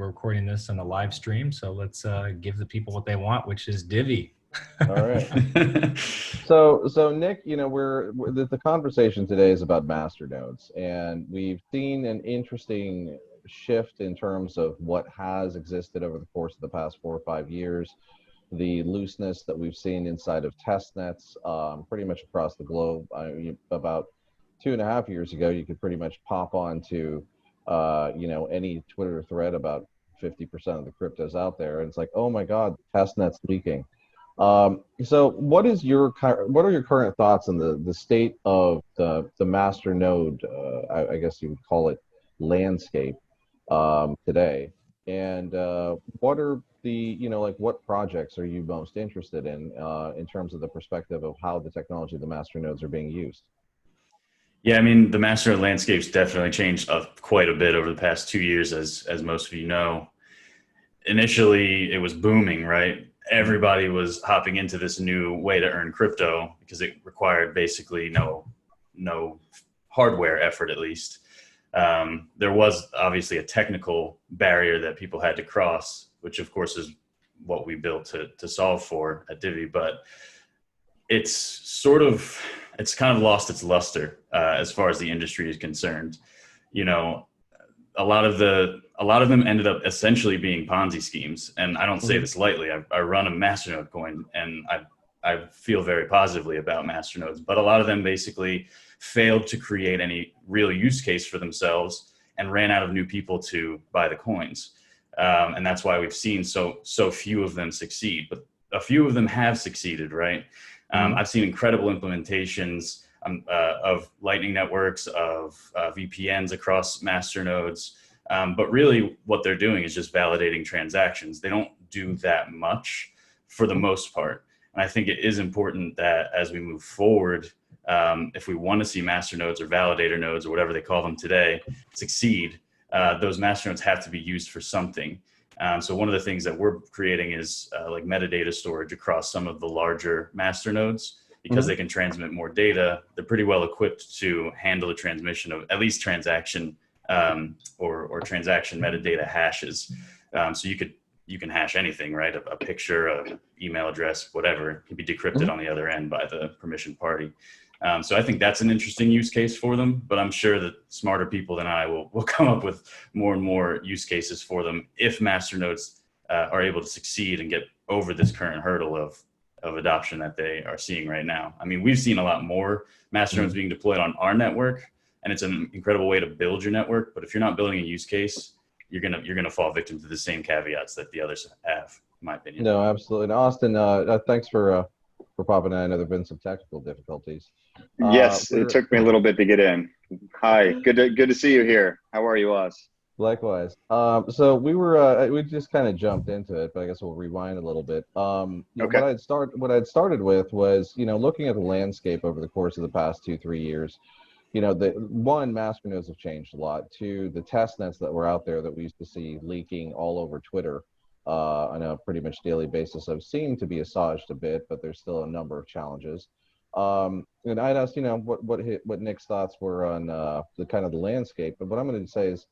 we're recording this on a live stream. So let's give the people what they want, which is Divi. All right. So Nick, you know, the conversation today is about masternodes, and we've seen an interesting shift in terms of what has existed over the course of the past 4 or 5 years. The looseness that we've seen inside of test nets, pretty much across the globe. About 2.5 years ago, you could pretty much pop onto, you know, any Twitter thread about 50% of the cryptos out there, and it's like, oh my God, test net's leaking. So what are your current thoughts on the state of the masternode, I guess you would call it, landscape today? And what are the, you know, like, what projects are you most interested in terms of the perspective of how the technology of the masternodes are being used? Yeah, I mean, the masternode landscape's definitely changed quite a bit over the past 2 years, as most of you know. Initially, it was booming, right? Everybody was hopping into this new way to earn crypto because it required basically no hardware effort, at least. There was obviously a technical barrier that people had to cross, which of course is what we built to solve for at Divi, but it's kind of lost its luster as far as the industry is concerned. You know, a lot of them ended up essentially being Ponzi schemes, and I don't say this lightly. I run a masternode coin, and I feel very positively about masternodes, but a lot of them basically failed to create any real use case for themselves and ran out of new people to buy the coins, and that's why we've seen so few of them succeed. But a few of them have succeeded, right? I've seen incredible implementations of Lightning networks, of VPNs across masternodes. But really what they're doing is just validating transactions. They don't do that much for the most part. And I think it is important that as we move forward, if we want to see masternodes or validator nodes or whatever they call them today succeed, those masternodes have to be used for something. So one of the things that we're creating is like metadata storage across some of the larger masternodes. Because they can transmit more data, they're pretty well equipped to handle the transmission of at least transaction or transaction metadata hashes. So you can hash anything, right? A picture, an email address, whatever, can be decrypted on the other end by the permission party. So I think that's an interesting use case for them, but I'm sure that smarter people than I will come up with more and more use cases for them if masternodes are able to succeed and get over this current hurdle of adoption that they are seeing right now. I mean, we've seen a lot more masternodes being deployed on our network, and it's an incredible way to build your network. But if you're not building a use case, you're gonna fall victim to the same caveats that the others have, in my opinion. No, absolutely. And Austin, thanks for popping in. I know there've been some technical difficulties. Yes, it took me a little bit to get in. Hi, good to see you here. How are you, Oz? Likewise. So we just kind of jumped into it, but I guess we'll rewind a little bit. Okay. What I'd started with was, you know, looking at the landscape over the course of the past 2-3 years. You know, masternodes have changed a lot. Two, the test nets that were out there that we used to see leaking all over Twitter on a pretty much daily basis have seemed to be assuaged a bit, but there's still a number of challenges. And I'd asked, you know, what Nick's thoughts were on the kind of the landscape. But what I'm going to say is,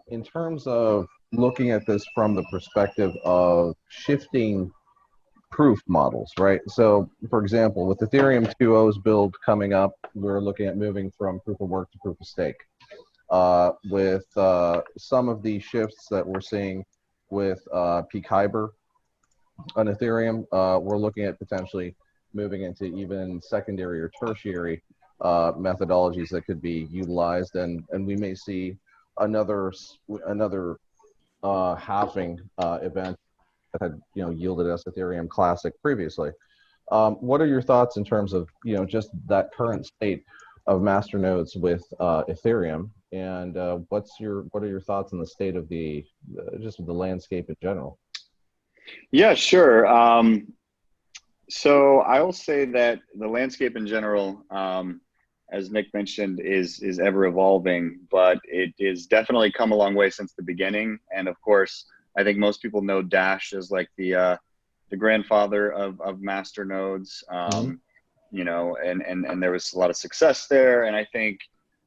in terms of looking at this from the perspective of shifting proof models, right? So, for example, with Ethereum 2.0's build coming up, we're looking at moving from proof of work to proof of stake. With some of the shifts that we're seeing with peak Hyber on Ethereum, we're looking at potentially moving into even secondary or tertiary methodologies that could be utilized, and we may see another halving event that had, you know, yielded us Ethereum Classic previously. What are your thoughts in terms of, you know, just that current state of masternodes with Ethereum, and what are your thoughts on the state of the landscape in general? Yeah, sure. So I will say that the landscape in general, as Nick mentioned, is ever evolving, but it is definitely come a long way since the beginning. And of course, I think most people know Dash as like the grandfather of masternodes, you know, and there was a lot of success there. And I think,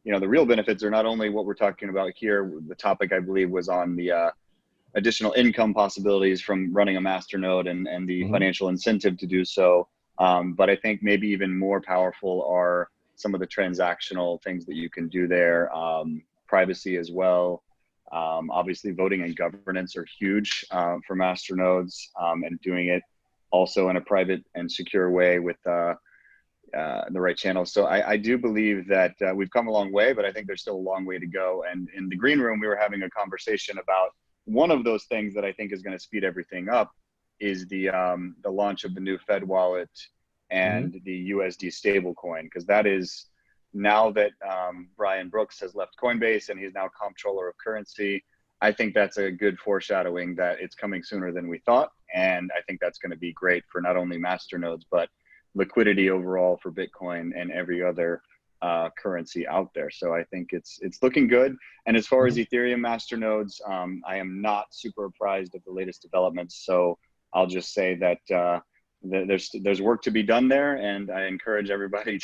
you know, the real benefits are not only what we're talking about here. The topic, I believe, was on the additional income possibilities from running a masternode and the Mhm. financial incentive to do so. But I think maybe even more powerful are some of the transactional things that you can do there, privacy as well. Obviously, voting and governance are huge for masternodes, and doing it also in a private and secure way with the right channels. So I do believe that we've come a long way, but I think there's still a long way to go. And in the green room, we were having a conversation about one of those things that I think is going to speed everything up is the launch of the new Fed wallet and the USD stablecoin, because that is, now that Brian Brooks has left Coinbase and he's now comptroller of currency, I think that's a good foreshadowing that it's coming sooner than we thought. And I think that's going to be great for not only masternodes, but liquidity overall for Bitcoin and every other currency out there. So I think it's looking good. And as far as Ethereum masternodes, I am not super apprised of the latest developments. So I'll just say that there's work to be done there, and I encourage everybody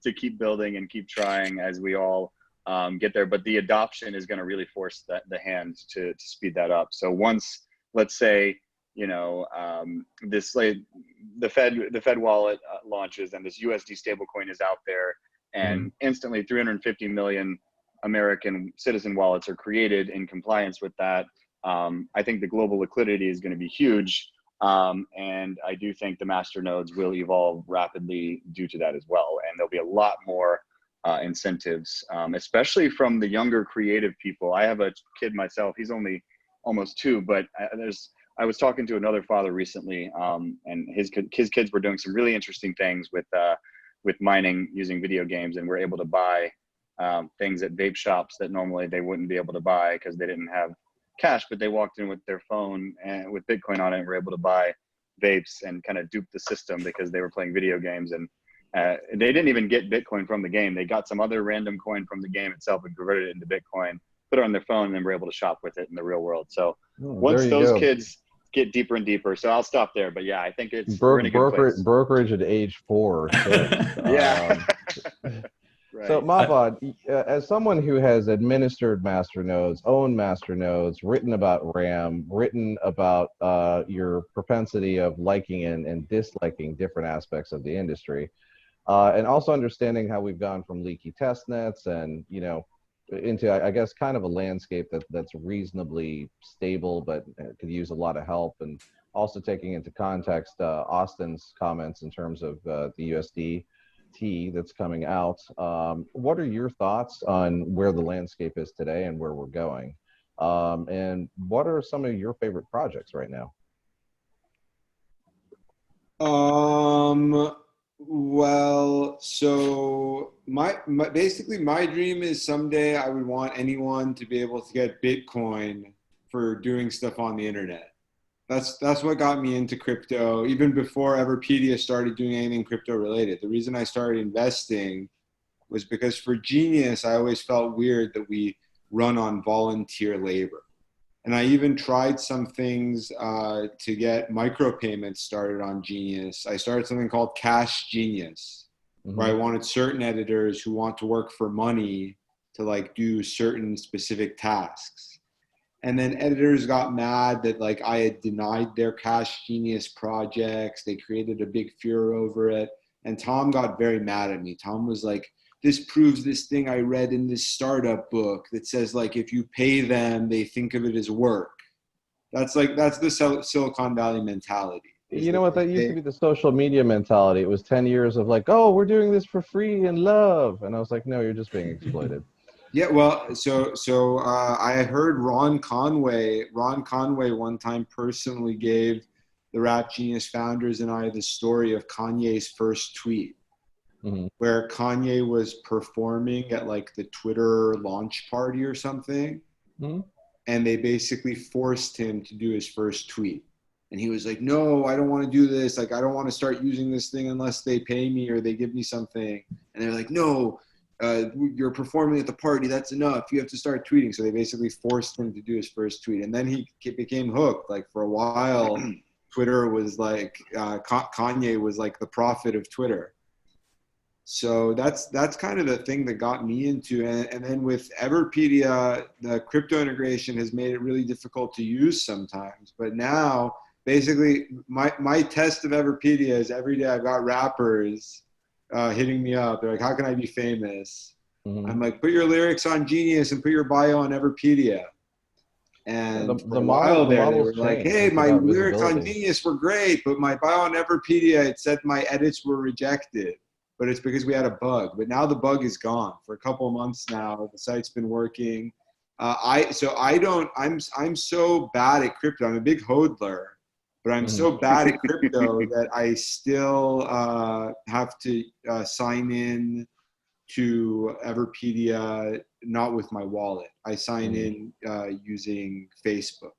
to keep building and keep trying as we all get there. But the adoption is going to really force the hand to speed that up. So once, let's say, you know, the Fed wallet launches and this USD stablecoin is out there, and instantly 350 million American citizen wallets are created in compliance with that. I think the global liquidity is going to be huge. And I do think the masternodes will evolve rapidly due to that as well. And there'll be a lot more incentives, especially from the younger creative people. I have a kid myself, he's only almost 2, but I was talking to another father recently, and his kids were doing some really interesting things with mining using video games, and were able to buy things at vape shops that normally they wouldn't be able to buy because they didn't have cash, but they walked in with their phone and with Bitcoin on it and were able to buy vapes and kind of dupe the system because they were playing video games. And they didn't even get Bitcoin from the game. They got some other random coin from the game itself and converted it into Bitcoin, put it on their phone, and then were able to shop with it in the real world. So once those kids get deeper and deeper, so I'll stop there. But yeah, I think it's we're in a good place. Brokerage at age 4. Yeah. Right. So Mahfad, as someone who has administered masternodes, owned masternodes, written about RAM, written about your propensity of liking and disliking different aspects of the industry, and also understanding how we've gone from leaky test nets and, you know, into, I guess, kind of a landscape that's reasonably stable, but could use a lot of help, and also taking into context Austin's comments in terms of the USD that's coming out. What are your thoughts on where the landscape is today and where we're going? And what are some of your favorite projects right now? Well, so basically my dream is someday I would want anyone to be able to get Bitcoin for doing stuff on the internet. That's what got me into crypto, even before Everpedia started doing anything crypto related. The reason I started investing was because for Genius, I always felt weird that we run on volunteer labor. And I even tried some things to get micropayments started on Genius. I started something called Cash Genius, where I wanted certain editors who want to work for money to like do certain specific tasks. And then editors got mad that like I had denied their Cash Genius projects. They created a big furor over it. And Tom got very mad at me. Tom was like, this proves this thing I read in this startup book that says like, if you pay them, they think of it as work. That's the Silicon Valley mentality. You know what, that used to be the social media mentality. It was 10 years of like, oh, we're doing this for free and love. And I was like, no, you're just being exploited. Yeah, well, so I heard Ron Conway one time personally gave the Rap Genius founders and I the story of Kanye's first tweet, where Kanye was performing at like the Twitter launch party or something, and they basically forced him to do his first tweet. And he was like, no, I don't want to do this. Like, I don't want to start using this thing unless they pay me or they give me something. And they're like, no, you're performing at the party, that's enough, you have to start tweeting. So they basically forced him to do his first tweet, and then he became hooked. Like for a while Twitter was like Kanye was like the prophet of Twitter. So that's kind of the thing that got me into it. And then with Everpedia, the crypto integration has made it really difficult to use sometimes. But now, basically, my test of Everpedia is every day I've got rappers hitting me up. They're like, how can I be famous? Mhm. I'm like, put your lyrics on Genius and put your bio on Everpedia. And for a while there, they were like, hey, my lyrics on Genius were great, but my bio on Everpedia, it said my edits were rejected. But it's because we had a bug. But now the bug is gone. For a couple of months now, the site's been working. I'm so bad at crypto. I'm a big hodler, but I'm so bad at crypto that I still have to sign in to Everpedia, not with my wallet. I sign in using Facebook.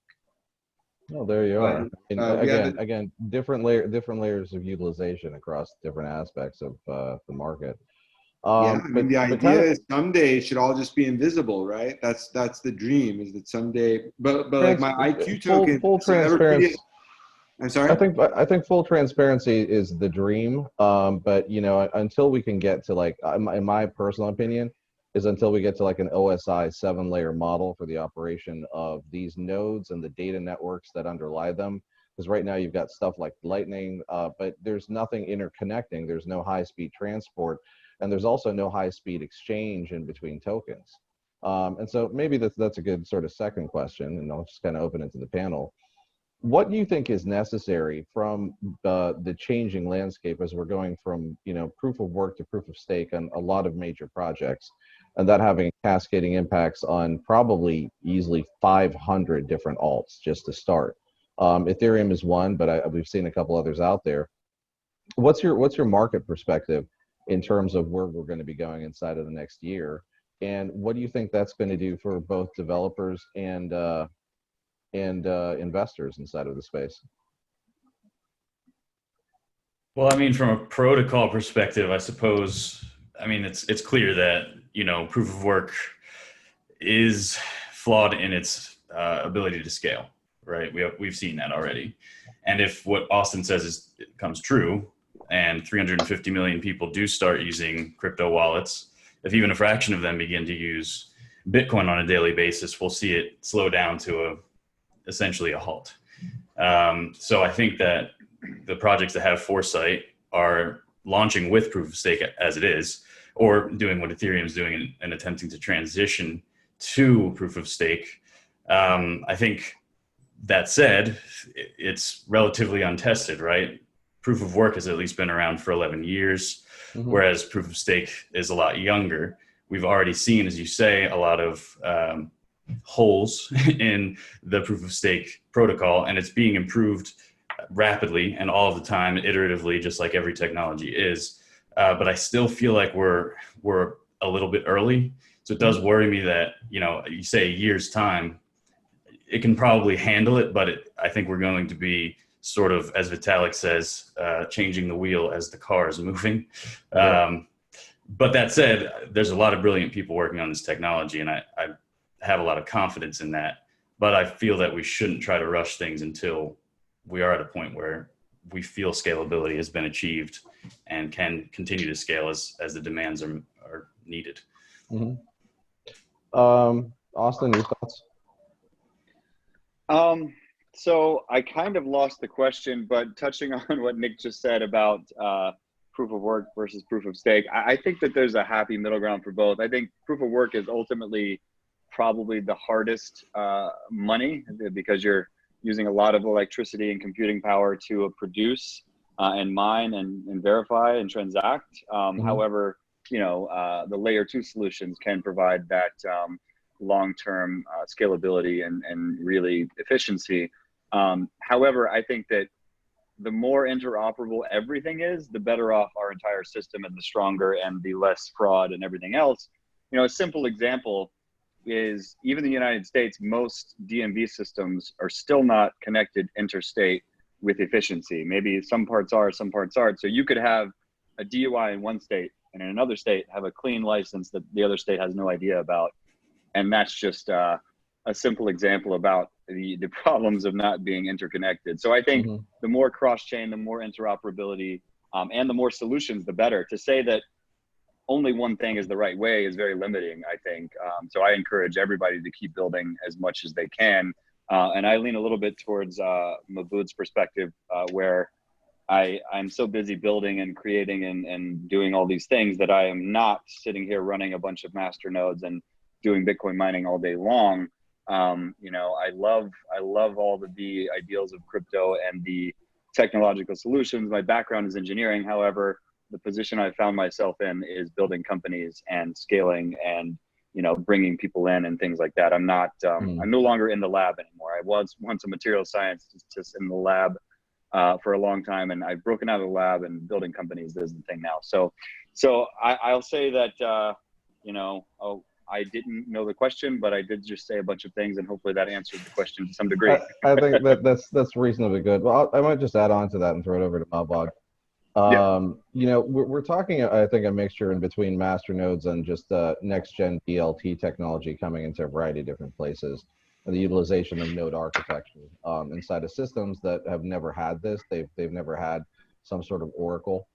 Oh, there you are. And we have again, different layers of utilization across different aspects of the market. Yeah, I mean, the idea is someday it should all just be invisible, right? That's the dream, is that someday. But like my IQ token, full transparency. I'm sorry. I think full transparency is the dream. But you know, until we can get to like, in my personal opinion, is until we get to like an OSI 7-layer model for the operation of these nodes and the data networks that underlie them. Because right now you've got stuff like Lightning, but there's nothing interconnecting. There's no high-speed transport, and there's also no high-speed exchange in between tokens. And so maybe that's a good sort of second question, and I'll just kind of open it to the panel. What do you think is necessary from the changing landscape as we're going from, you know, proof of work to proof of stake on a lot of major projects, and that having cascading impacts on probably easily 500 different alts just to start? Ethereum is one, but we've seen a couple others out there. What's your market perspective in terms of where we're going to be going inside of the next year, and what do you think that's going to do for both developers and investors inside of the space? Well, I mean, from a protocol perspective, I suppose, I mean, it's clear that, you know, proof of work is flawed in its ability to scale, right? We've seen that already. And if what Austin says comes true, and 350 million people do start using crypto wallets, if even a fraction of them begin to use Bitcoin on a daily basis, we'll see it slow down to essentially a halt. So I think that the projects that have foresight are launching with proof of stake as it is, or doing what Ethereum is doing and attempting to transition to proof of stake. I think that said, it's relatively untested, right? Proof of work has at least been around for 11 years, whereas proof of stake is a lot younger. We've already seen, as you say, a lot of holes in the proof of stake protocol, and it's being improved rapidly and all of the time, iteratively, just like every technology is. But I still feel like we're a little bit early. So it does worry me that, you know, you say a year's time, it can probably handle it, but I think we're going to be sort of, as Vitalik says, changing the wheel as the car is moving. Yeah. But that said, there's a lot of brilliant people working on this technology, and I have a lot of confidence in that. But I feel that we shouldn't try to rush things until we are at a point where we feel scalability has been achieved and can continue to scale as the demands are needed. Austin, your thoughts? So I kind of lost the question, but touching on what Nick just said about proof of work versus proof of stake, I think that there's a happy middle ground for both. I think proof of work is ultimately probably the hardest money, because you're using a lot of electricity and computing power to produce and mine and verify and transact. However, you know, the layer 2 solutions can provide that long-term scalability and really efficiency. However, I think that the more interoperable everything is, the better off our entire system, and the stronger and the less fraud and everything else. You know, a simple example is, even in the United States, most DMV systems are still not connected interstate with efficiency. Maybe some parts are, some parts aren't. So you could have a DUI in one state and in another state have a clean license that the other state has no idea about. And that's just a simple example about the problems of not being interconnected. So I think the more cross-chain, the more interoperability, and the more solutions, the better. To say that only one thing is the right way is very limiting, I think. So I encourage everybody to keep building as much as they can. And I lean a little bit towards Maboud's perspective, where I'm so busy building and creating and doing all these things that I am not sitting here running a bunch of master nodes and doing Bitcoin mining all day long. You know, I love all the ideals of crypto and the technological solutions. My background is engineering. However, the position I found myself in is building companies and scaling and, you know, bringing people in and things like that. I'm not, I'm no longer in the lab anymore. I was once a material scientist just in the lab for a long time, and I've broken out of the lab and building companies is the thing now. So I'll say that, you know, I didn't know the question, but I did just say a bunch of things, and hopefully that answered the question to some degree. I think that's reasonably good. Well, I might just add on to that and throw it over to Mabod. You know, we're talking, I think, a mixture in between master nodes and just next gen DLT technology coming into a variety of different places, and the utilization of node architecture inside of systems that have never had this. They've never had some sort of oracle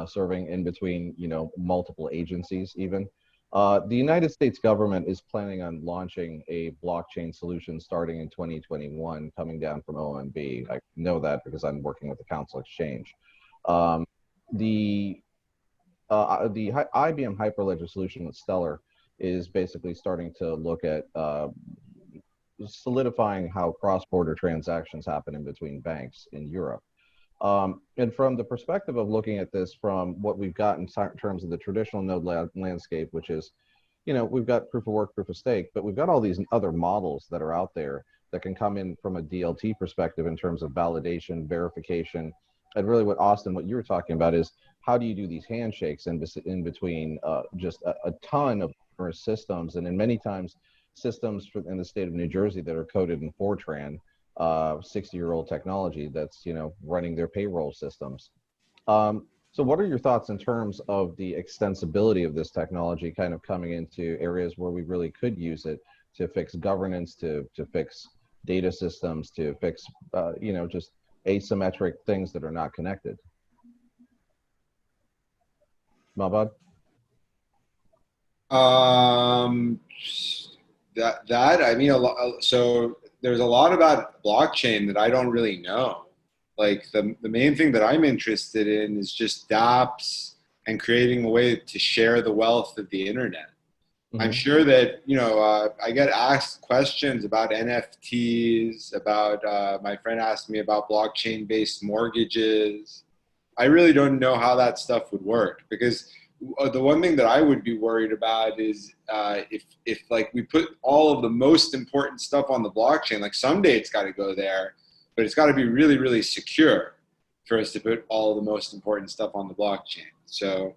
serving in between, you know, multiple agencies even. The United States government is planning on launching a blockchain solution starting in 2021, coming down from OMB. I know that because I'm working with the Council Exchange. The IBM Hyperledger solution with Stellar is basically starting to look at solidifying how cross-border transactions happen in between banks in Europe. And from the perspective of looking at this from what we've got in terms of the traditional node landscape, which is, you know, we've got proof of work, proof of stake, but we've got all these other models that are out there that can come in from a DLT perspective in terms of validation, verification, and really what Austin, what you were talking about is how do you do these handshakes in between just a ton of systems, and in many times systems in the state of New Jersey that are coded in Fortran, 60-year-old technology that's, you know, running their payroll systems. So what are your thoughts in terms of the extensibility of this technology kind of coming into areas where we really could use it to fix governance, to fix data systems, to fix, you know, just asymmetric things that are not connected? Mabad? That I mean, so there's a lot about blockchain that I don't really know. Like the main thing that I'm interested in is just dApps and creating a way to share the wealth of the internet. Mm-hmm. I'm sure that, you know, I get asked questions about NFTs, about my friend asked me about blockchain-based mortgages. I really don't know how that stuff would work, because the one thing that I would be worried about is if like we put all of the most important stuff on the blockchain, like someday it's got to go there, but it's got to be really, really secure for us to put all the most important stuff on the blockchain. So,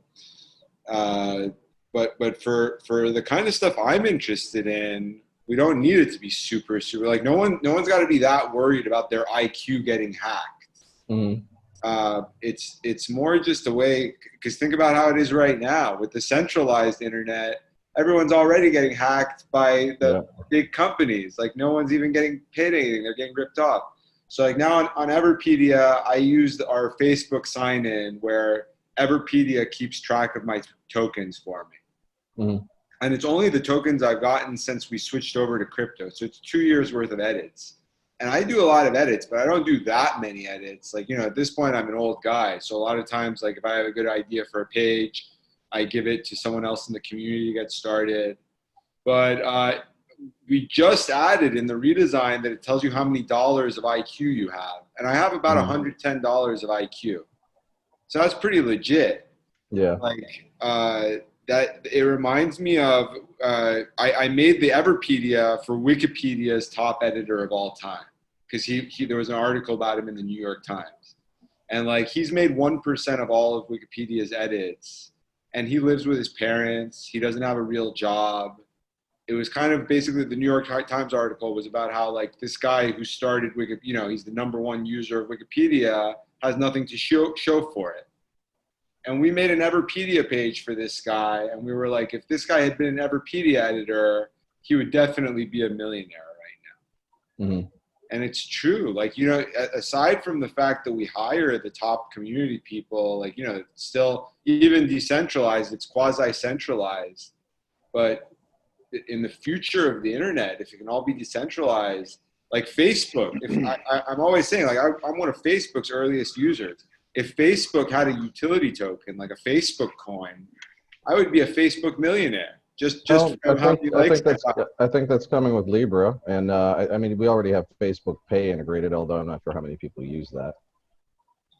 but for the kind of stuff I'm interested in, we don't need it to be super, like no one's got to be that worried about their IQ getting hacked. Mm-hmm. It's more just a way, because think about how it is right now with the centralized internet. Everyone's already getting hacked by the big companies. Like no one's even getting paid anything. They're getting ripped off. So like now on Everpedia, I used our Facebook sign-in where Everpedia keeps track of my tokens for me. Mm-hmm. And it's only the tokens I've gotten since we switched over to crypto. So it's 2 years worth of edits. And I do a lot of edits, but I don't do that many edits. Like, you know, at this point, I'm an old guy. So a lot of times, like if I have a good idea for a page, I give it to someone else in the community to get started. But we just added in the redesign that it tells you how many dollars of IQ you have. And I have about $110 of IQ. So that's pretty legit. Yeah. Like that it reminds me of, I made the Everpedia for Wikipedia's top editor of all time. Because there was an article about him in the New York Times. And like he's made 1% of all of Wikipedia's edits. And he lives with his parents. He doesn't have a real job. It was kind of basically the New York Times article was about how like this guy who started Wikipedia, you know, he's the #1 user of Wikipedia, has nothing to show for it. And we made an Everpedia page for this guy. And we were like, if this guy had been an Everpedia editor, he would definitely be a millionaire right now. Mm-hmm. And it's true. Like, you know, aside from the fact that we hire the top community people, like, you know, it's still even decentralized, it's quasi-centralized. But in the future of the internet, if it can all be decentralized, like Facebook, if I'm always saying, like, I'm one of Facebook's earliest users. If Facebook had a utility token, like a Facebook coin, I would be a Facebook millionaire. Just Well, from how many likes I think that's coming with Libra, and I mean, we already have Facebook Pay integrated, although I'm not sure how many people use that.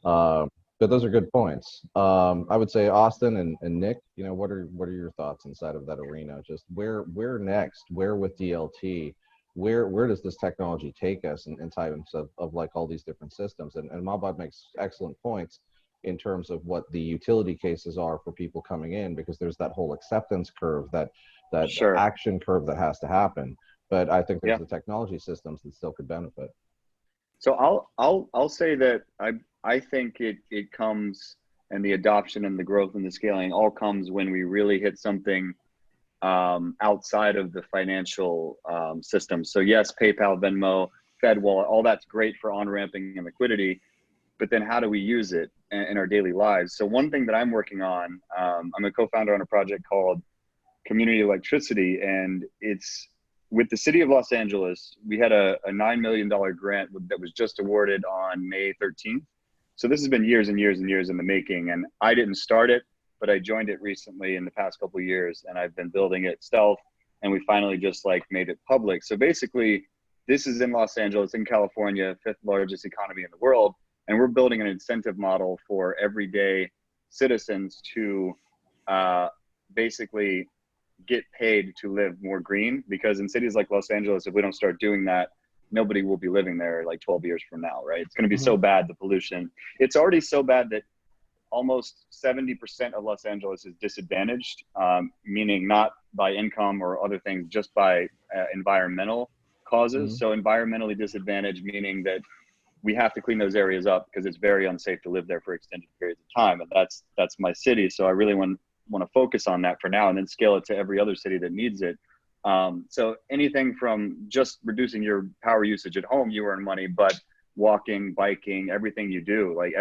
But those are good points. I would say Austin and Nick, you know, what are your thoughts inside of that arena? Just where next? Where with DLT? Where does this technology take us in terms of like all these different systems? And Mabad makes excellent points in terms of what the utility cases are for people coming in, because there's that whole acceptance curve, that Sure. action curve that has to happen. But I think there's Yeah. the technology systems that still could benefit. So I'll say that I think it comes, and the adoption and the growth and the scaling all comes when we really hit something outside of the financial system. So yes, PayPal, Venmo, Fed Wallet, all that's great for on-ramping and liquidity, but then how do we use it in our daily lives? So one thing that I'm working on, I'm a co-founder on a project called Community Electricity, and it's with the city of Los Angeles. We had a $9 million grant that was just awarded on May 13th. So this has been years and years and years in the making, and I didn't start it, but I joined it recently in the past couple of years, and I've been building it stealth, and we finally just like made it public. So basically, this is in Los Angeles, in California, 5th largest economy in the world, and we're building an incentive model for everyday citizens to basically get paid to live more green, because in cities like Los Angeles, if we don't start doing that, nobody will be living there like 12 years from now, right? It's going to be so bad, the pollution. It's already so bad that almost 70% of Los Angeles is disadvantaged, meaning not by income or other things, just by environmental causes. So environmentally disadvantaged, meaning that we have to clean those areas up because it's very unsafe to live there for extended periods of time. And that's my city. So I really want to focus on that for now, and then scale it to every other city that needs it. So anything from just reducing your power usage at home, you earn money, but walking, biking, everything you do, like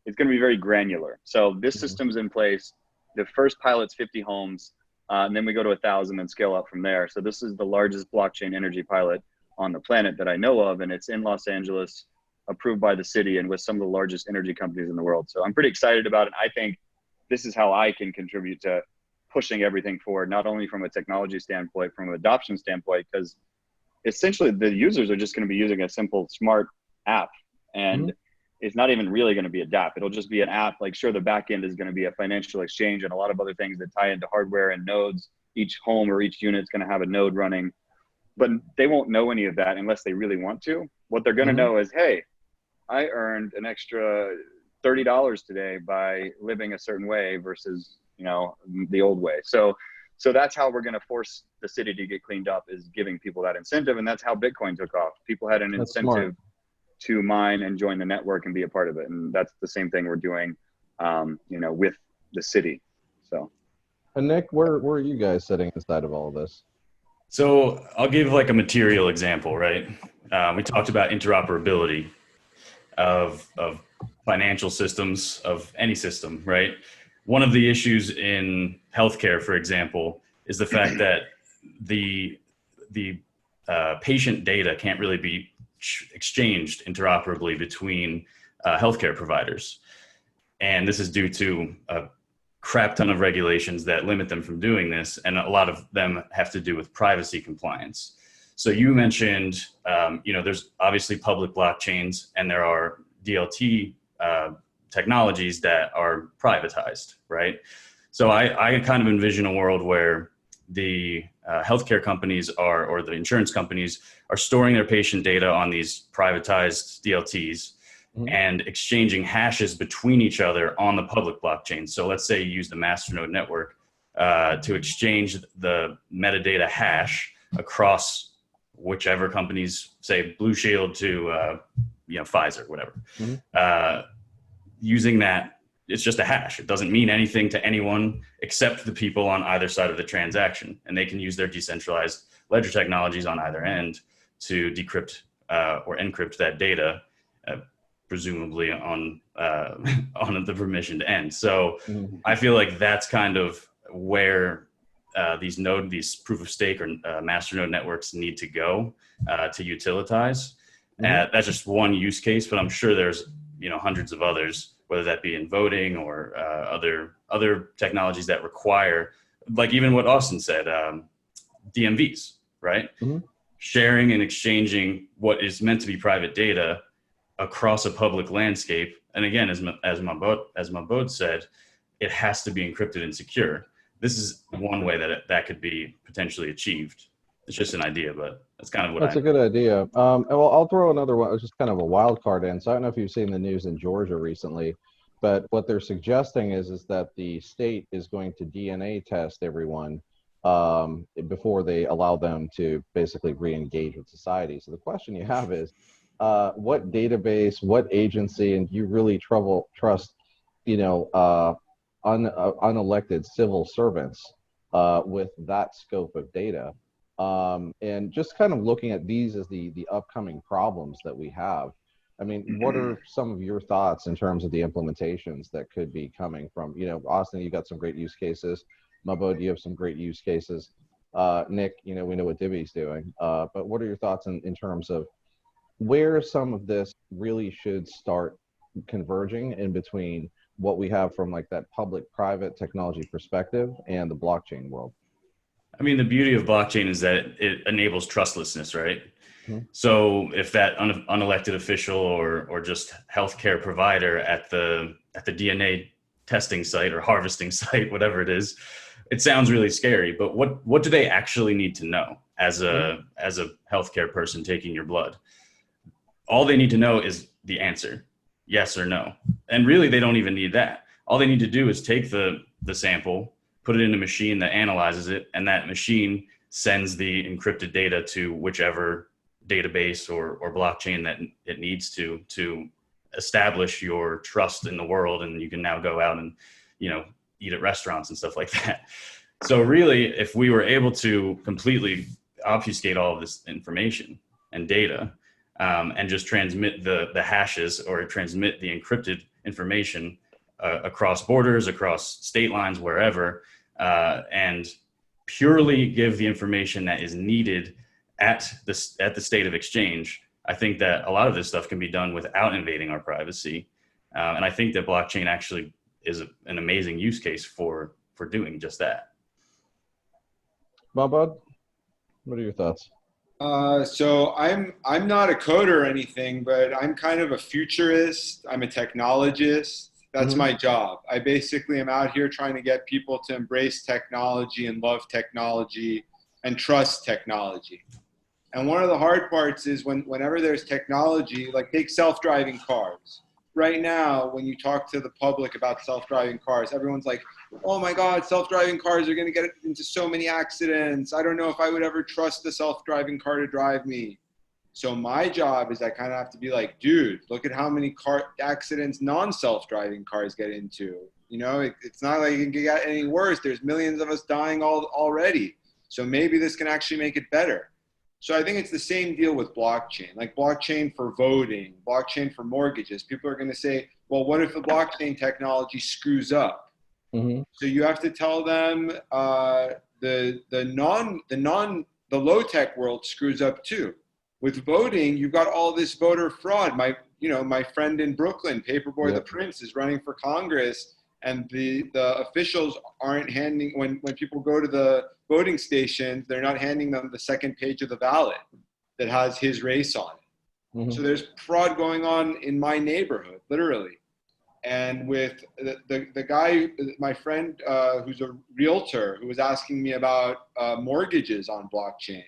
it's going to be very granular. So this system's in place. The first pilot's 50 homes, and then we go to 1,000 and scale up from there. So this is the largest blockchain energy pilot on the planet that I know of, and it's in Los Angeles, approved by the city and with some of the largest energy companies in the world. So I'm pretty excited about it. I think this is how I can contribute to pushing everything forward, not only from a technology standpoint, from an adoption standpoint, because essentially the users are just going to be using a simple smart app, and it's not even really going to be a DApp. It'll just be an app. Like, sure, the back end is going to be a financial exchange and a lot of other things that tie into hardware and nodes. Each home or each unit is going to have a node running, but they won't know any of that unless they really want to. What they're going to know is, hey, I earned an extra $30 today by living a certain way versus, you know, the old way. So that's how we're going to force the city to get cleaned up, is giving people that incentive. And that's how Bitcoin took off. People had an incentive to mine and join the network and be a part of it. And that's the same thing we're doing, you know, with the city. So. And Nick, where are you guys sitting inside of all of this? So I'll give like a material example, right? We talked about interoperability of financial systems, of any system, right? One of the issues in healthcare, for example, is the fact that the patient data can't really be exchanged interoperably between healthcare providers. And this is due to a crap ton of regulations that limit them from doing this. And a lot of them have to do with privacy compliance. So you mentioned, you know, there's obviously public blockchains, and there are DLT technologies that are privatized, right? So I kind of envision a world where the healthcare companies or the insurance companies are storing their patient data on these privatized DLTs and exchanging hashes between each other on the public blockchain. So let's say you use the Masternode network to exchange the metadata hash across whichever companies, say Blue Shield to you know, Pfizer, whatever. Using that, it's just a hash. It doesn't mean anything to anyone except the people on either side of the transaction. And they can use their decentralized ledger technologies on either end to decrypt or encrypt that data, presumably on on the permissioned end. So I feel like that's kind of where these proof of stake or masternode networks need to go to utilitize. That's just one use case, but I'm sure there's hundreds of others, whether that be in voting or other technologies that require, like even what Austin said, DMVs, right? Sharing and exchanging what is meant to be private data across a public landscape. And again, as Mabod said, it has to be encrypted and secure. This is one way that could be potentially achieved. It's just an idea, but that's kind of what That's a good idea. And well, I'll throw another one. It's just kind of a wild card in. So I don't know if you've seen the news in Georgia recently, but what they're suggesting is that the state is going to DNA test everyone before they allow them to basically re-engage with society. So the question you have is, what database, what agency, and do you really trust, unelected civil servants with that scope of data? And just kind of looking at these as the upcoming problems that we have. I mean, what are some of your thoughts in terms of the implementations that could be coming from, Austin, you got some great use cases. Mabod, you have some great use cases. Nick, we know what Dibby's doing. But what are your thoughts in terms of where some of this really should start converging in between what we have from like that public-private technology perspective and the blockchain world? I mean, the beauty of blockchain is that it enables trustlessness, right? So if that unelected official or just healthcare provider at the DNA testing site or harvesting site, whatever it is, it sounds really scary, but what do they actually need to know as a healthcare person taking your blood? All they need to know is the answer, yes or no. And really, they don't even need that. All they need to do is take the sample, put it in a machine that analyzes it, and that machine sends the encrypted data to whichever database or blockchain that it needs to establish your trust in the world. And you can now go out and, eat at restaurants and stuff like that. So really, if we were able to completely obfuscate all of this information and data, and just transmit the hashes or transmit the encrypted information across borders, across state lines, wherever, and purely give the information that is needed at the state of exchange, I think that a lot of this stuff can be done without invading our privacy. And I think that blockchain actually is an amazing use case for doing just that. Mabod, what are your thoughts? So I'm not a coder or anything, but I'm kind of a futurist. I'm a technologist. That's my job. I basically am out here trying to get people to embrace technology and love technology and trust technology. And one of the hard parts is whenever there's technology, like take self-driving cars. Right now, when you talk to the public about self-driving cars, everyone's like, oh my God, self-driving cars are going to get into so many accidents. I don't know if I would ever trust the self-driving car to drive me. So my job is I kind of have to be like, dude, look at how many car accidents non-self-driving cars get into. It's not like it can get any worse. There's millions of us dying already. So maybe this can actually make it better. So I think it's the same deal with blockchain, like blockchain for voting, blockchain for mortgages. People are going to say, well, what if the blockchain technology screws up? So you have to tell them the low tech world screws up too. With voting, you've got all this voter fraud. My friend in Brooklyn, Paperboy the Prince, is running for Congress, and the officials aren't handing, when people go to the voting stations, they're not handing them the second page of the ballot that has his race on it. So there's fraud going on in my neighborhood, literally. And with the guy, my friend who's a realtor, who was asking me about mortgages on blockchain,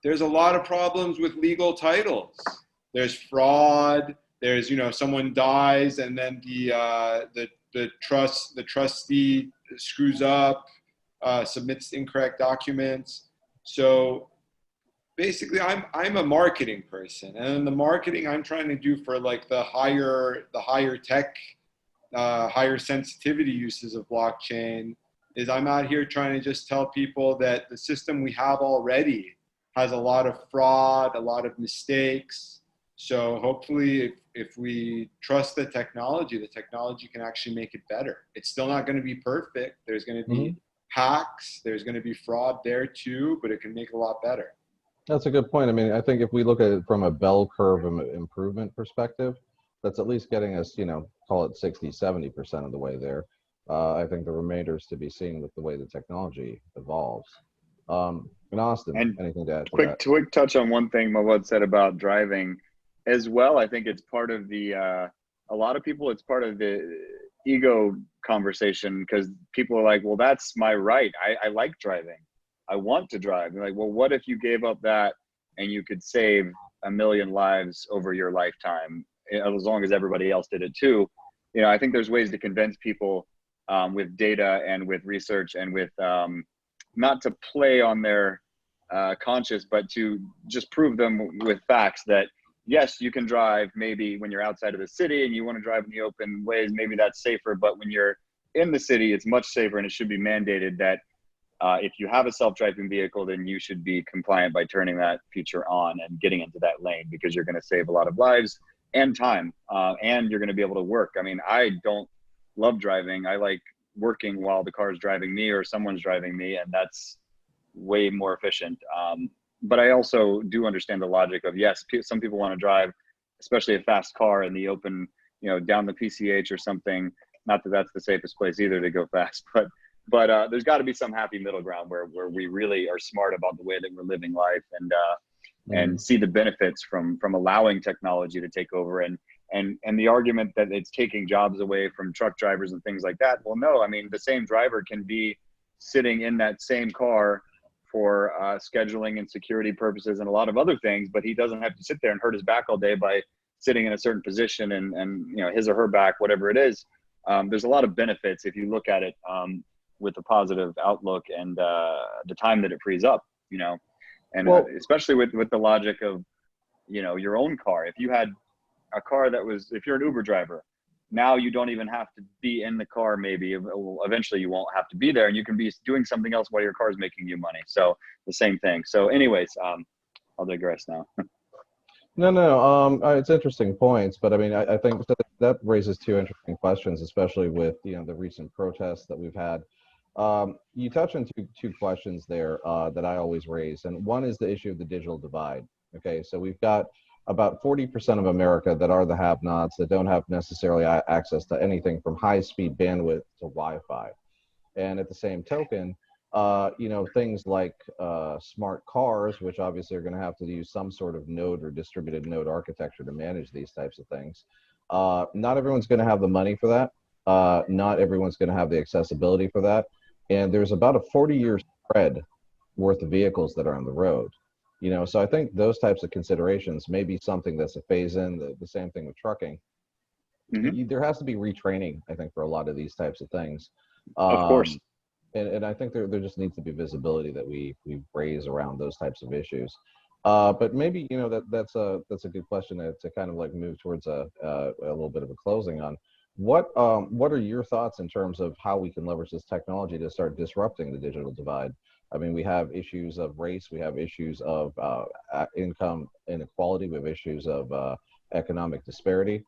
there's a lot of problems with legal titles. There's fraud. There's, someone dies and then the trustee screws up, submits incorrect documents. So basically, I'm a marketing person, and in the marketing I'm trying to do for like the higher tech, higher sensitivity uses of blockchain is I'm out here trying to just tell people that the system we have already has a lot of fraud, a lot of mistakes. So hopefully if we trust the technology can actually make it better. It's still not going to be perfect. There's going to be hacks, there's going to be fraud there too, but it can make it a lot better. That's a good point. I mean, I think if we look at it from a bell curve improvement perspective, that's at least getting us, call it 60, 70% of the way there. I think the remainder is to be seen with the way the technology evolves. And Austin, And anything to add to that? quick touch on one thing Mawad said about driving as well. I think it's part of the, a lot of people, it's part of the ego conversation, because people are like, well, that's my right. I like driving. I want to drive. They're like, well, what if you gave up that and you could save 1 million lives over your lifetime, as long as everybody else did it too? I think there's ways to convince people with data and with research and with not to play on their conscience, but to just prove them with facts that yes, you can drive maybe when you're outside of the city and you want to drive in the open ways, maybe that's safer. But when you're in the city, it's much safer, and it should be mandated that if you have a self-driving vehicle, then you should be compliant by turning that feature on and getting into that lane, because you're going to save a lot of lives and time, and you're going to be able to work. I mean, I don't love driving. I like working while the car is driving me or someone's driving me, and that's way more efficient. But I also do understand the logic of, yes, some people want to drive, especially a fast car in the open, down the PCH or something. Not that that's the safest place either to go fast, but there's got to be some happy middle ground where we really are smart about the way that we're living life, and see the benefits from allowing technology to take over. And the argument that it's taking jobs away from truck drivers and things like that. Well, no, I mean, the same driver can be sitting in that same car for scheduling and security purposes and a lot of other things, but he doesn't have to sit there and hurt his back all day by sitting in a certain position and his or her back, whatever it is. There's a lot of benefits if you look at it with a positive outlook, and the time that it frees up, and especially with the logic of, your own car. If you had a car if you're an Uber driver, now you don't even have to be in the car. Maybe eventually you won't have to be there, and you can be doing something else while your car is making you money. So the same thing. So anyways, I'll digress now. No, it's interesting points, but I mean, I think that raises two interesting questions, especially with, the recent protests that we've had. You touch on two questions there that I always raise, and one is the issue of the digital divide. Okay, so we've got about 40% of America that are the have-nots, that don't have necessarily access to anything from high-speed bandwidth to Wi-Fi. And at the same token, things like smart cars, which obviously are going to have to use some sort of node or distributed node architecture to manage these types of things. Not everyone's going to have the money for that. Not everyone's going to have the accessibility for that. And there's about a 40-year spread worth of vehicles that are on the road. So I think those types of considerations may be something that's a phase in. The same thing with trucking. There has to be retraining, I think, for a lot of these types of things. Of course. And I think there just needs to be visibility that we raise around those types of issues. But maybe, that's a good question to kind of like move towards a little bit of a closing on. What are your thoughts in terms of how we can leverage this technology to start disrupting the digital divide? I mean, we have issues of race, we have issues of income inequality, we have issues of economic disparity.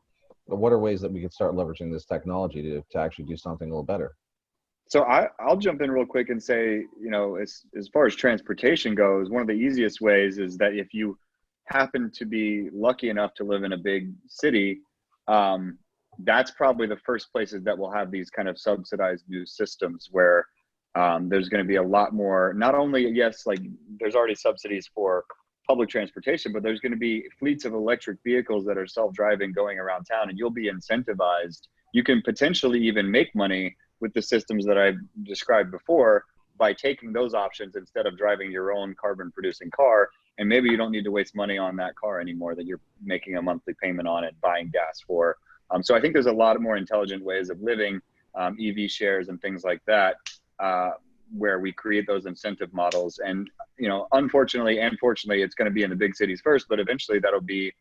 But what are ways that we could start leveraging this technology to actually do something a little better? So I'll jump in real quick and say, as far as transportation goes, one of the easiest ways is that if you happen to be lucky enough to live in a big city, that's probably the first places that will have these kind of subsidized new systems where there's going to be a lot more, not only, yes, like there's already subsidies for public transportation, but there's going to be fleets of electric vehicles that are self-driving going around town, and you'll be incentivized. You can potentially even make money with the systems that I've described before by taking those options instead of driving your own carbon producing car. And maybe you don't need to waste money on that car anymore that you're making a monthly payment on and buying gas for. So I think there's a lot more intelligent ways of living, EV shares and things like that, where we create those incentive models. And, unfortunately and fortunately, it's going to be in the big cities first, but eventually that'll be,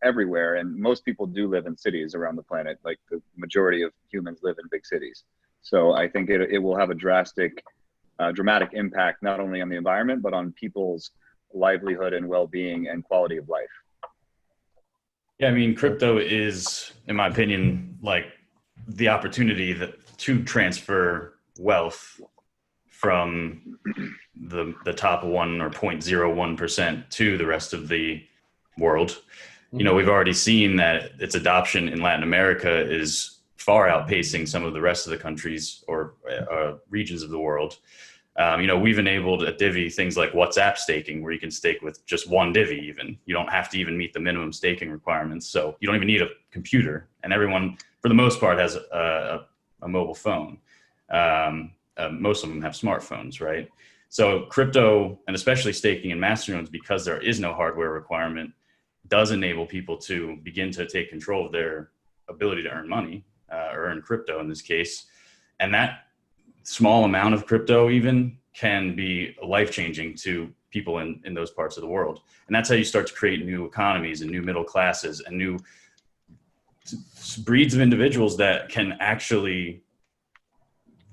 everywhere. And most people do live in cities around the planet. Like the majority of humans live in big cities. So I think it will have a dramatic impact, not only on the environment, but on people's livelihood and well-being and quality of life. Yeah, I mean, crypto is, in my opinion, like the opportunity to transfer wealth from the top 1 or 0.01% to the rest of the world. You know, we've already seen that its adoption in Latin America is far outpacing some of the rest of the countries or regions of the world. You know, we've enabled at Divvy things like WhatsApp staking, where you can stake with just one Divvy even. You don't have to even meet the minimum staking requirements. So you don't even need a computer. And everyone, for the most part, has a mobile phone. Most of them have smartphones, right? So crypto, and especially staking and masternodes, because there is no hardware requirement, does enable people to begin to take control of their ability to earn money, or earn crypto in this case. And that small amount of crypto even can be life-changing to people in those parts of the world. And that's how you start to create new economies and new middle classes and new breeds of individuals that can actually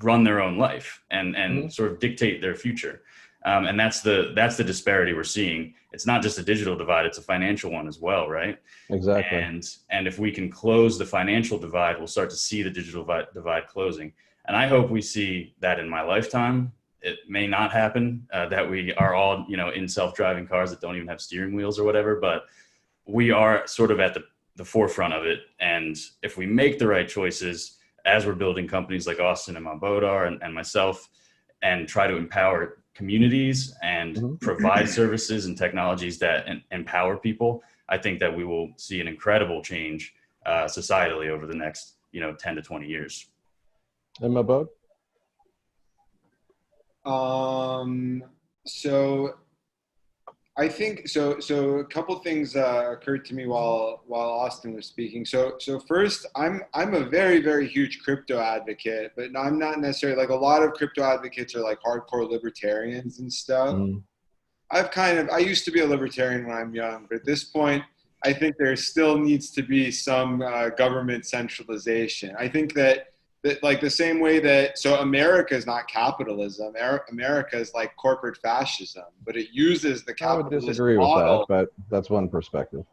run their own life and sort of dictate their future. And that's the disparity we're seeing. It's not just a digital divide, it's a financial one as well, right? Exactly. And if we can close the financial divide, we'll start to see the digital divide closing. And I hope we see that in my lifetime. It may not happen, that we are all, you know, in self-driving cars that don't even have steering wheels or whatever, but we are sort of at the forefront of it. And if we make the right choices, as we're building companies like Austin and Mabodar and myself, and try to empower communities and provide services and technologies that empower people, I think that we will see an incredible change societally over the next, 10 to 20 years. And Mabod? So I think so a couple things occurred to me while Austin was speaking. So first, I'm a very, very huge crypto advocate, but I'm not necessarily, like, a lot of crypto advocates are like hardcore libertarians and stuff. I used to be a libertarian when I'm young, but at this point I think there still needs to be some government centralization. I think that like the same way that, so America is not capitalism. America is like corporate fascism, but it uses the capitalist I would disagree model. with that, but that's one perspective.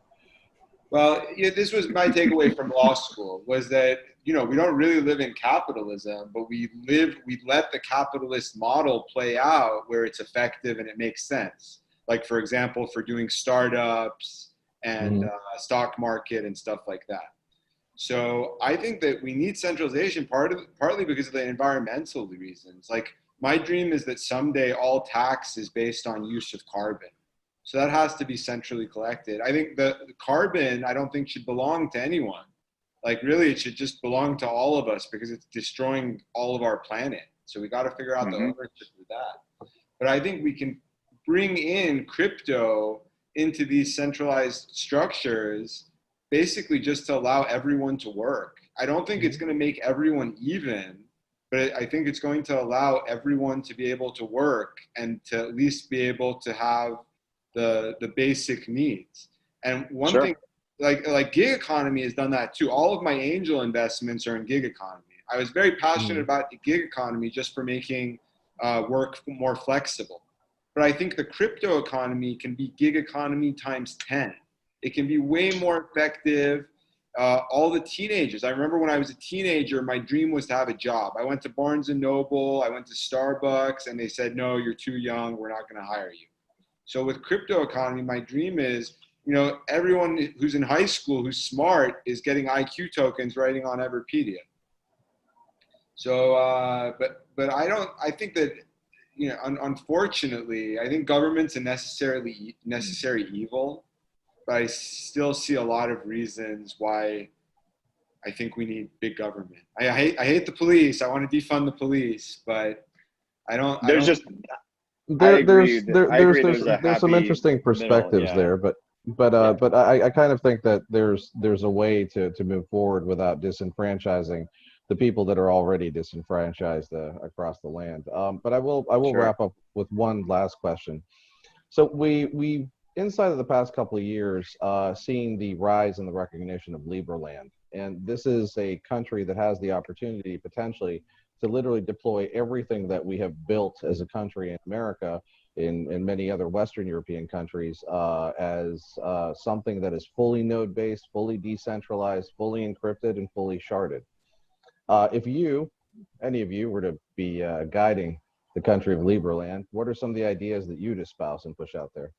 Well, yeah, this was my takeaway from law school, was that, we don't really live in capitalism, but we let the capitalist model play out where it's effective and it makes sense. Like, for example, for doing startups and stock market and stuff like that. So I think that we need centralization partly because of the environmental reasons. Like, my dream is that someday all tax is based on use of carbon. So that has to be centrally collected. I think the carbon, I don't think should belong to anyone. Like, really, it should just belong to all of us because it's destroying all of our planet. So we got to figure out the ownership of that. But I think we can bring in crypto into these centralized structures, basically just to allow everyone to work. I don't think it's going to make everyone even, but I think it's going to allow everyone to be able to work and to at least be able to have the basic needs. And one thing, like gig economy has done that too. All of my angel investments are in gig economy. I was very passionate about the gig economy just for making work more flexible. But I think the crypto economy can be gig economy times 10. It can be way more effective. All the teenagers, I remember when I was a teenager, my dream was to have a job. I went to Barnes and Noble, I went to Starbucks, and they said, no, you're too young, we're not gonna hire you. So with crypto economy, my dream is, everyone who's in high school who's smart is getting IQ tokens writing on Everpedia. So, but I think that, unfortunately, I think government's a necessary evil. But I still see a lot of reasons why I think we need big government. I hate the police. I want to defund the police, but I don't. There's some interesting perspectives there, but I kind of think that there's a way to move forward without disenfranchising the people that are already disenfranchised across the land. But I will wrap up with one last question. So we inside of the past couple of years, seeing the rise in the recognition of Liebherr Land. And this is a country that has the opportunity potentially to literally deploy everything that we have built as a country in America in many other Western European countries as something that is fully node-based, fully decentralized, fully encrypted, and fully sharded. If any of you, were to be guiding the country of Liebherr Land, what are some of the ideas that you'd espouse and push out there?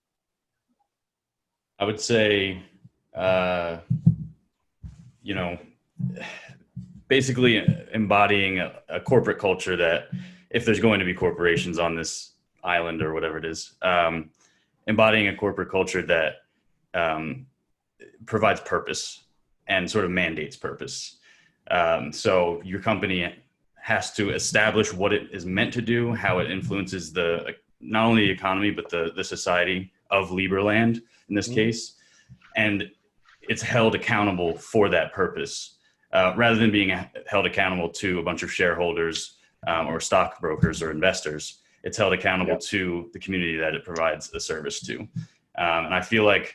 I would say, basically embodying a corporate culture that, if there's going to be corporations on this island or whatever it is, embodying a corporate culture that provides purpose and sort of mandates purpose. So your company has to establish what it is meant to do, how it influences not only the economy, but the society of Liebherr Land in this case. And it's held accountable for that purpose, rather than being held accountable to a bunch of shareholders or stockbrokers or investors. It's held accountable to the community that it provides a service to. And I feel like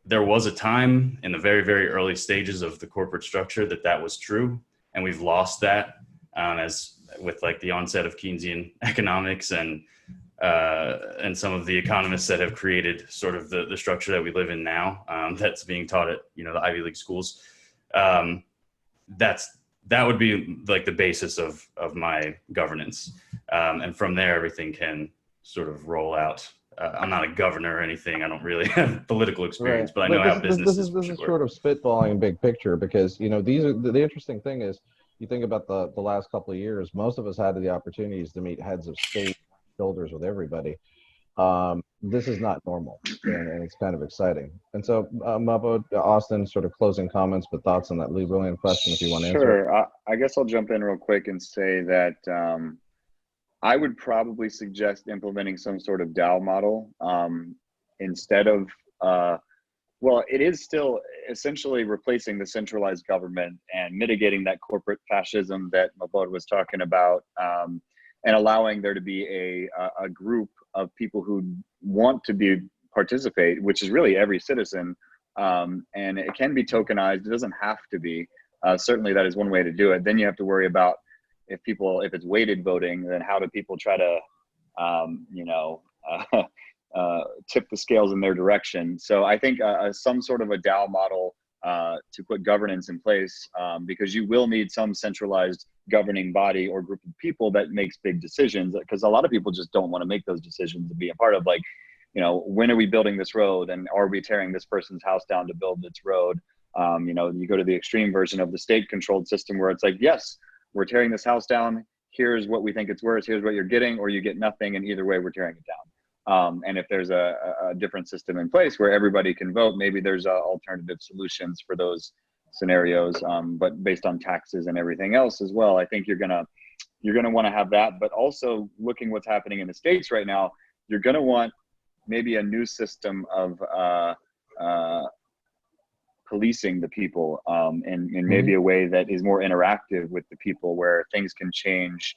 there was a time in the very, very early stages of the corporate structure that was true. And we've lost that as with like the onset of Keynesian economics and some of the economists that have created sort of the structure that we live in now, that's being taught at, the Ivy League schools. That would be like the basis of my governance. And from there, everything can sort of roll out. I'm not a governor or anything. I don't really have political experience, but I know how businesses this is sort of spitballing big picture, because, these are the interesting thing is, you think about the last couple of years, most of us had the opportunities to meet heads of state, shoulders with everybody. This is not normal, and it's kind of exciting. And so, Mabo, Austin, sort of closing comments, but thoughts on that Liebherr Land question, if you want to answer. Sure. I guess I'll jump in real quick and say that I would probably suggest implementing some sort of DOW model instead of, it is still essentially replacing the centralized government and mitigating that corporate fascism that Mabod was talking about, and allowing there to be a group of people who want to participate, which is really every citizen. And it can be tokenized. It doesn't have to be. Certainly that is one way to do it. Then you have to worry about if it's weighted voting, then how do people try to, tip the scales in their direction. So I think some sort of a DAO model to put governance in place, because you will need some centralized governing body or group of people that makes big decisions, because a lot of people just don't want to make those decisions to be a part of, like, when are we building this road, and are we tearing this person's house down to build this road? You go to the extreme version of the state controlled system where it's like, yes, we're tearing this house down. Here's what we think it's worth. Here's what you're getting, or you get nothing. And either way, we're tearing it down. And if there's a different system in place where everybody can vote, maybe there's alternative solutions for those scenarios, but based on taxes and everything else as well. I think you're gonna want to have that, but also looking what's happening in the States right now, you're gonna want maybe a new system of policing the people, and maybe a way that is more interactive with the people, where things can change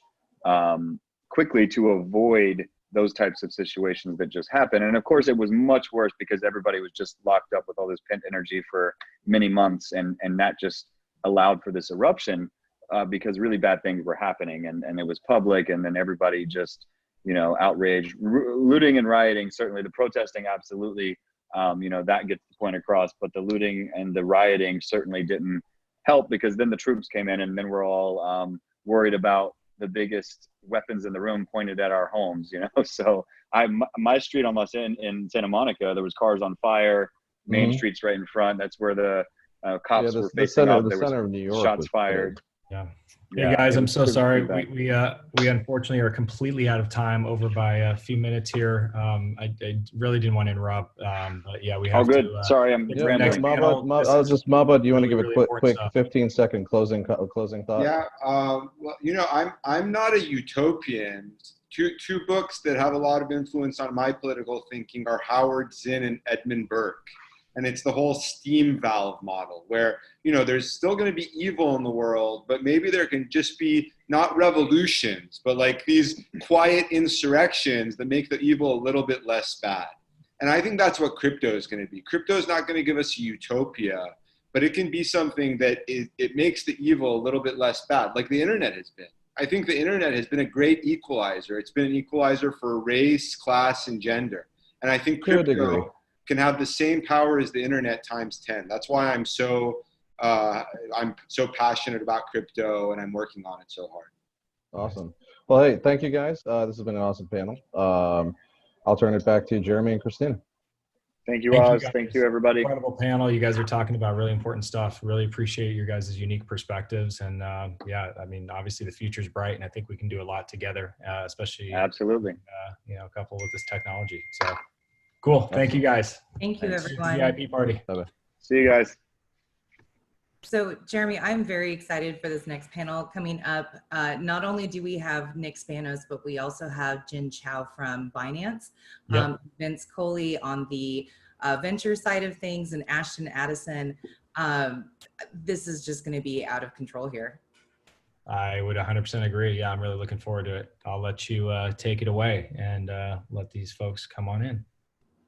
quickly to avoid those types of situations that just happen. And of course, it was much worse because everybody was just locked up with all this pent energy for many months, and that just allowed for this eruption, because really bad things were happening, and it was public, and then everybody just, outraged, looting and rioting. Certainly the protesting, absolutely, that gets the point across, but the looting and the rioting certainly didn't help, because then the troops came in, and then we're all worried about the biggest weapons in the room pointed at our homes, So my street almost in Santa Monica, there was cars on fire, main streets right in front. That's where the cops were facing off. There center of New York shots fired. Yeah. Hey guys, I'm so sorry. We unfortunately are completely out of time, over by a few minutes here. I really didn't want to interrupt, but yeah, we have all good. to. Sorry, I'm rambling. Maba, do you want to give really a quick 15-second closing thought? Yeah. I'm not a utopian. Two books that have a lot of influence on my political thinking are Howard Zinn and Edmund Burke. And it's the whole steam valve model, where, there's still going to be evil in the world, but maybe there can just be not revolutions, but like these quiet insurrections that make the evil a little bit less bad. And I think that's what crypto is going to be. Crypto is not going to give us a utopia, but it can be something that it makes the evil a little bit less bad, like the internet has been. I think the internet has been a great equalizer. It's been an equalizer for race, class, and gender. And I think To a degree. crypto can have the same power as the internet times 10. That's why I'm so passionate about crypto and I'm working on it so hard. Awesome. Well, hey, thank you guys. This has been an awesome panel. I'll turn it back to Jeremy and Christina. Thank you, Thank you, Oz. guys. Thank you, everybody. Incredible panel. You guys are talking about really important stuff. Really appreciate your guys' unique perspectives. And yeah, I mean, obviously the future's bright, and I think we can do a lot together, especially Absolutely. you know, coupled with this technology. So cool. Thank you guys. Thank you, Thanks. everyone. VIP party. Bye-bye. See you guys. So Jeremy, I'm very excited for this next panel coming up. Not only do we Nick Spanos, but we also have Jin Chao from Binance, Yep. Vince Coley on the venture side of things, and Ashton Addison. This is just going to be out of control here. I would 100% agree. Yeah, I'm really looking forward to it. I'll let you take it away and let these folks come on in.